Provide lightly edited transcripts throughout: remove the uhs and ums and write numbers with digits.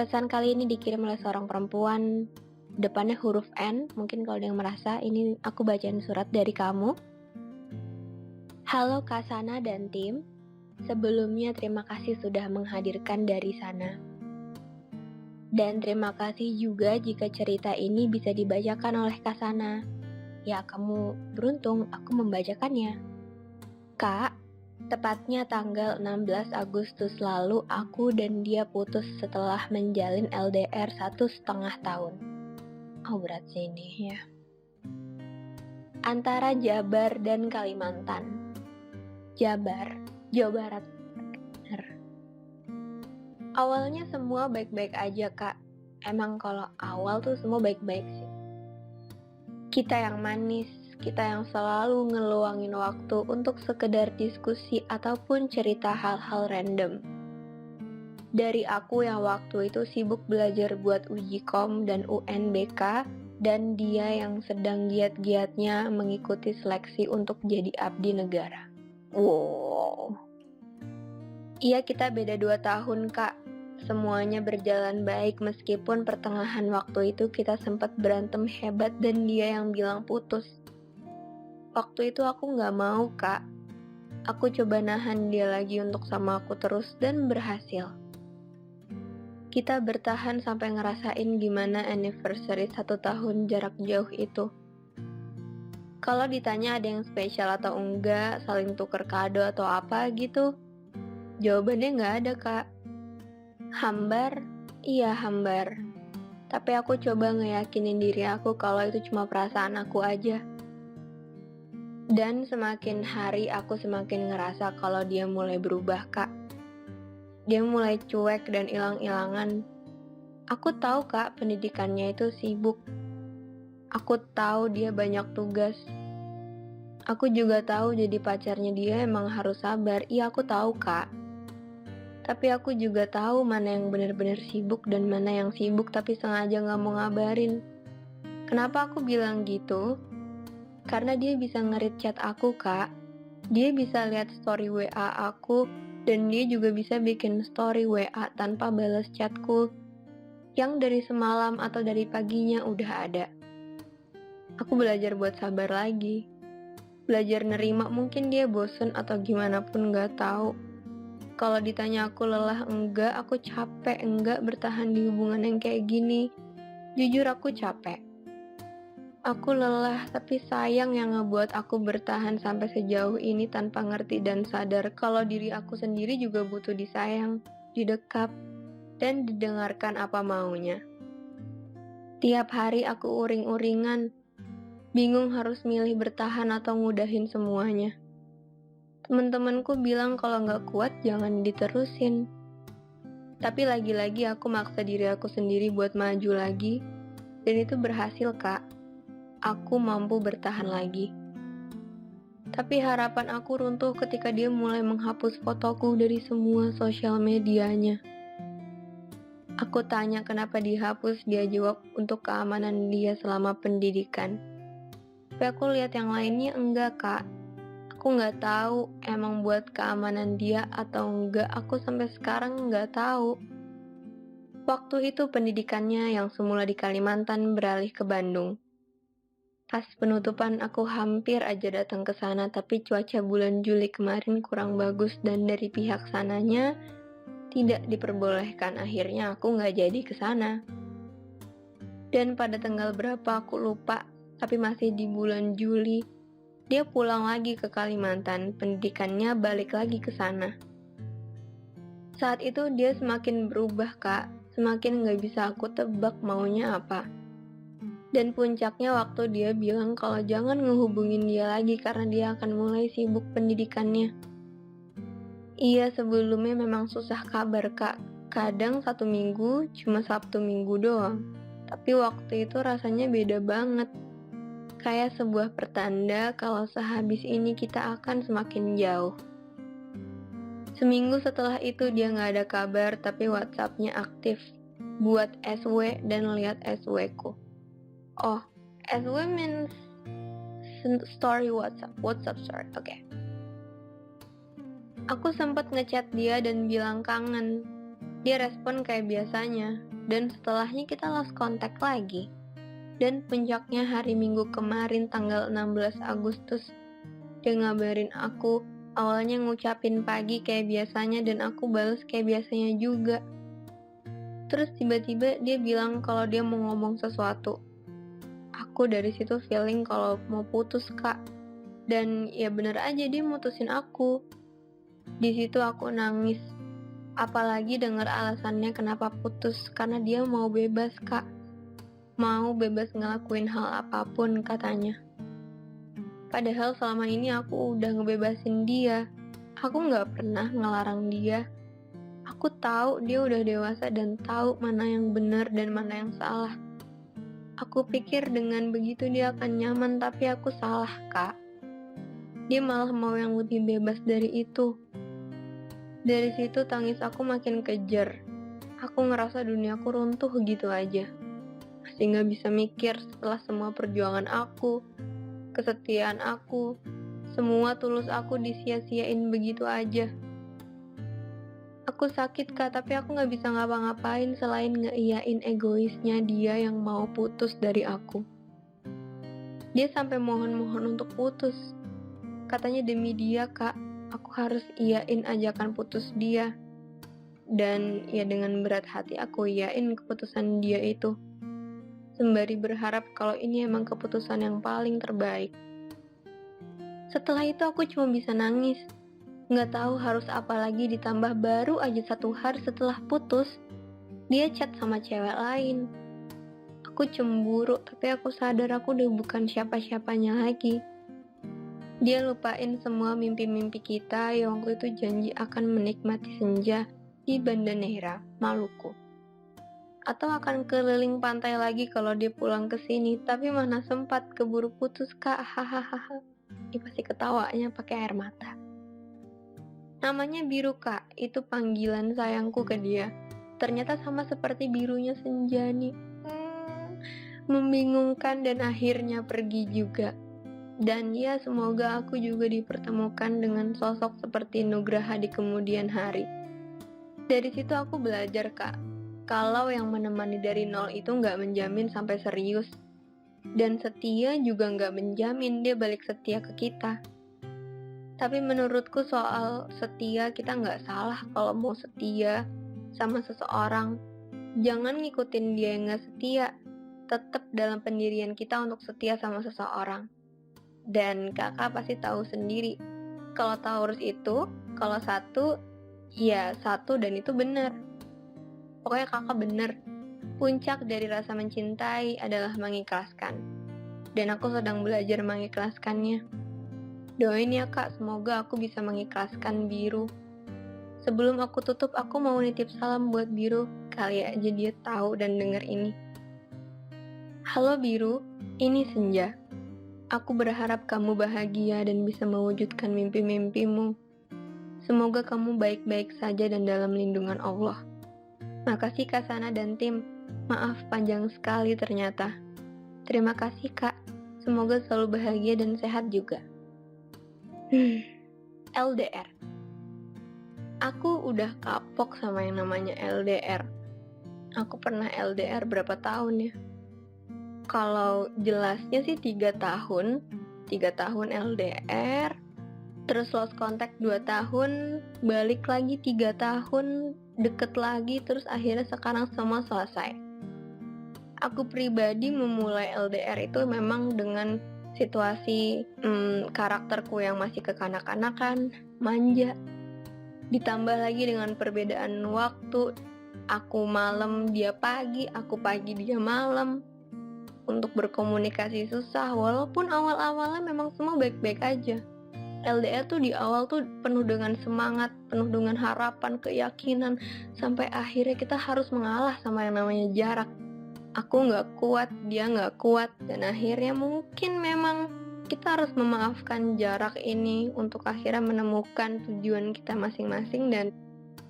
Pesan kali ini dikirim oleh seorang perempuan, depannya huruf N, mungkin kalau ada yang merasa, ini aku bacain surat dari kamu. Halo Kak Sana dan tim, sebelumnya terima kasih sudah menghadirkan dari sana. Dan terima kasih juga jika cerita ini bisa dibacakan oleh Kak Sana. Ya kamu beruntung aku membacakannya. Kak, tepatnya tanggal 16 Agustus lalu aku dan dia putus setelah menjalin LDR 1,5 tahun. Oh berat sih ini ya. Antara Jabar dan Kalimantan. Jabar, Jawa Barat. Bener. Awalnya semua baik-baik aja kak. Emang kalau awal tuh semua baik-baik sih. Kita yang manis, kita yang selalu ngeluangin waktu untuk sekedar diskusi ataupun cerita hal-hal random. Dari aku yang waktu itu sibuk belajar buat uji kom dan UNBK, dan dia yang sedang giat-giatnya mengikuti seleksi untuk jadi abdi negara. Wow. Iya kita beda 2 tahun kak. Semuanya berjalan baik meskipun pertengahan waktu itu kita sempat berantem hebat dan dia yang bilang putus. Waktu itu aku gak mau kak. Aku coba nahan dia lagi untuk sama aku terus dan berhasil. Kita bertahan sampai ngerasain gimana anniversary 1 tahun jarak jauh itu. Kalau ditanya ada yang spesial atau enggak, saling tuker kado atau apa gitu, jawabannya nggak ada kak. Hambar? Iya hambar. Tapi aku coba ngeyakinin diri aku kalau itu cuma perasaan aku aja. Dan semakin hari aku semakin ngerasa kalau dia mulai berubah kak. Dia mulai cuek dan ilang-ilangan. Aku tahu kak pendidikannya itu sibuk. Aku tahu dia banyak tugas. Aku juga tahu jadi pacarnya dia emang harus sabar. Iya aku tahu kak. Tapi aku juga tahu mana yang benar-benar sibuk dan mana yang sibuk tapi sengaja gak mau ngabarin. Kenapa aku bilang gitu? Karena dia bisa nge-read chat aku kak. Dia bisa lihat story WA aku dan dia juga bisa bikin story WA tanpa balas chatku yang dari semalam atau dari paginya udah ada. Aku belajar buat sabar lagi. Belajar nerima mungkin dia bosen atau gimana pun gak tahu. Kalau ditanya aku lelah enggak, aku capek enggak bertahan di hubungan yang kayak gini. Jujur aku capek. Aku lelah tapi sayang yang ngebuat aku bertahan sampai sejauh ini tanpa ngerti dan sadar kalau diri aku sendiri juga butuh disayang, didekap, dan didengarkan apa maunya. Tiap hari aku uring-uringan, bingung harus milih bertahan atau ngudahin semuanya. Temen-temenku bilang kalau nggak kuat jangan diterusin. Tapi lagi-lagi aku maksa diri aku sendiri buat maju lagi. Dan itu berhasil kak. Aku mampu bertahan lagi. Tapi harapan aku runtuh ketika dia mulai menghapus fotoku dari semua sosial medianya. Aku tanya kenapa dihapus, dia jawab untuk keamanan dia selama pendidikan. Tapi aku lihat yang lainnya enggak kak. Aku nggak tahu emang buat keamanan dia atau enggak, aku sampai sekarang nggak tahu. Waktu itu pendidikannya yang semula di Kalimantan beralih ke Bandung. Pas penutupan aku hampir aja datang ke sana, tapi cuaca bulan Juli kemarin kurang bagus dan dari pihak sananya tidak diperbolehkan. Akhirnya aku nggak jadi ke sana. Dan pada tanggal berapa aku lupa, tapi masih di bulan Juli. Dia pulang lagi ke Kalimantan, pendidikannya balik lagi ke sana. Saat itu dia semakin berubah kak, semakin gak bisa aku tebak maunya apa. Dan puncaknya waktu dia bilang kalau jangan ngehubungin dia lagi karena dia akan mulai sibuk pendidikannya. Iya sebelumnya memang susah kabar kak, kadang 1 minggu cuma Sabtu Minggu doang. Tapi waktu itu rasanya beda banget. Kayak sebuah pertanda kalau sehabis ini kita akan semakin jauh. Seminggu setelah itu dia gak ada kabar tapi WhatsApp-nya aktif. Buat SW dan lihat SW ku. Oh, SW means story WhatsApp story, oke. Aku sempat ngechat dia dan bilang kangen. Dia respon kayak biasanya, dan setelahnya kita lost contact lagi. Dan puncaknya hari Minggu kemarin tanggal 16 Agustus, dia ngabarin aku, awalnya ngucapin pagi kayak biasanya dan aku bales kayak biasanya juga. Terus tiba-tiba dia bilang kalau dia mau ngomong sesuatu. Aku dari situ feeling kalau mau putus, Kak. Dan ya bener aja dia mutusin aku. Di situ aku nangis. Apalagi dengar alasannya kenapa putus, karena dia mau bebas, Kak. Mau bebas ngelakuin hal apapun katanya. Padahal selama ini aku udah ngebebasin dia. Aku nggak pernah ngelarang dia. Aku tahu dia udah dewasa dan tahu mana yang benar dan mana yang salah. Aku pikir dengan begitu dia akan nyaman, tapi aku salah, Kak. Dia malah mau yang lebih bebas dari itu. Dari situ tangis aku makin kejer. Aku ngerasa duniaku runtuh gitu aja. Masih nggak bisa mikir setelah semua perjuangan aku, kesetiaan aku, semua tulus aku disia-siain begitu aja. Aku sakit, Kak, tapi aku nggak bisa ngapa-ngapain selain ngeiyain egoisnya dia yang mau putus dari aku. Dia sampai mohon-mohon untuk putus. Katanya demi dia, Kak, aku harus iyain ajakan putus dia. Dan ya dengan berat hati aku iyain keputusan dia itu. Sembari berharap kalau ini emang keputusan yang paling terbaik. Setelah itu aku cuma bisa nangis. Nggak tahu harus apa lagi ditambah baru aja 1 hari setelah putus, dia chat sama cewek lain. Aku cemburu, tapi aku sadar aku udah bukan siapa-siapanya lagi. Dia lupain semua mimpi-mimpi kita yang waktu itu janji akan menikmati senja di Banda Neira, Maluku. Atau akan keliling pantai lagi kalau dia pulang ke sini, tapi mana sempat keburu putus, Kak. Hahaha. Dia pasti ketawanya pakai air mata. Namanya Biru, Kak. Itu panggilan sayangku ke dia. Ternyata sama seperti birunya senja nih. Membingungkan dan akhirnya pergi juga. Dan ya semoga aku juga dipertemukan dengan sosok seperti Nugraha di kemudian hari. Dari situ aku belajar, Kak. Kalau yang menemani dari nol itu nggak menjamin sampai serius. Dan setia juga nggak menjamin dia balik setia ke kita. Tapi menurutku soal setia, kita nggak salah kalau mau setia sama seseorang. Jangan ngikutin dia yang nggak setia. Tetap dalam pendirian kita untuk setia sama seseorang. Dan kakak pasti tahu sendiri, kalau Taurus itu, kalau satu, ya satu dan itu benar. Pokoknya kakak benar. Puncak dari rasa mencintai adalah mengikhlaskan. Dan aku sedang belajar mengikhlaskannya. Doain ya Kak, semoga aku bisa mengikhlaskan Biru. Sebelum aku tutup, aku mau nitip salam buat Biru. Kali aja dia tahu dan denger ini. Halo Biru, ini Senja. Aku berharap kamu bahagia dan bisa mewujudkan mimpi-mimpimu. Semoga kamu baik-baik saja dan dalam lindungan Allah. Makasih Kak Sana dan tim. Maaf panjang sekali ternyata. Terima kasih Kak. Semoga selalu bahagia dan sehat juga. LDR. Aku udah kapok sama yang namanya LDR. Aku pernah LDR berapa tahun ya? Kalau jelasnya sih 3 tahun. 3 tahun LDR. Terus lost contact 2 tahun. Balik lagi 3 tahun. Deket lagi. Terus akhirnya sekarang semua selesai. Aku pribadi memulai LDR itu memang dengan situasi karakterku yang masih kekanak-kanakan, manja. Ditambah lagi dengan perbedaan waktu. Aku malam, dia pagi. Aku pagi, dia malam. Untuk berkomunikasi susah, walaupun awal-awalnya memang semua baik-baik aja. LDR tuh di awal tuh penuh dengan semangat, penuh dengan harapan, keyakinan, sampai akhirnya kita harus mengalah sama yang namanya jarak. Aku nggak kuat, dia nggak kuat, dan akhirnya mungkin memang kita harus memaafkan jarak ini untuk akhirnya menemukan tujuan kita masing-masing, dan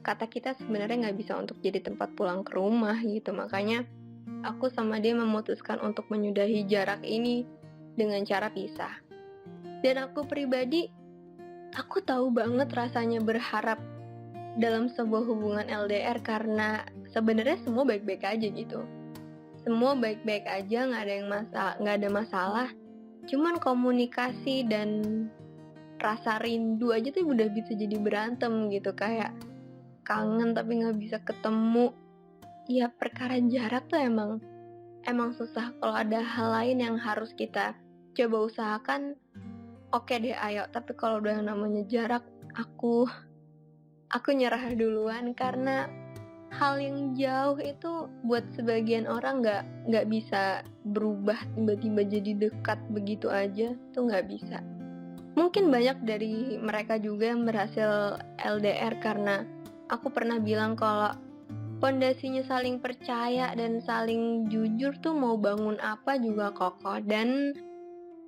kata kita sebenarnya nggak bisa untuk jadi tempat pulang ke rumah gitu. Makanya aku sama dia memutuskan untuk menyudahi jarak ini dengan cara pisah. Dan aku pribadi, aku tahu banget rasanya berharap dalam sebuah hubungan LDR karena sebenarnya semua baik-baik aja gitu. Semua baik-baik aja, nggak ada masalah. Cuman komunikasi dan rasa rindu aja tuh udah bisa jadi berantem gitu, kayak kangen tapi nggak bisa ketemu. Ya perkara jarak tuh emang susah. Kalau ada hal lain yang harus kita coba usahakan, oke deh ayo. Tapi kalau udah namanya jarak, aku nyerah duluan karena hal yang jauh itu buat sebagian orang nggak bisa berubah tiba-tiba jadi dekat begitu aja, tuh nggak bisa. Mungkin banyak dari mereka juga yang berhasil LDR karena aku pernah bilang kalau pondasinya saling percaya dan saling jujur tuh mau bangun apa juga kokoh. Dan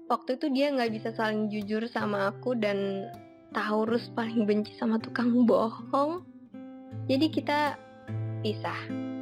waktu itu dia nggak bisa saling jujur sama aku dan Taurus paling benci sama tukang bohong. Jadi kita pisah.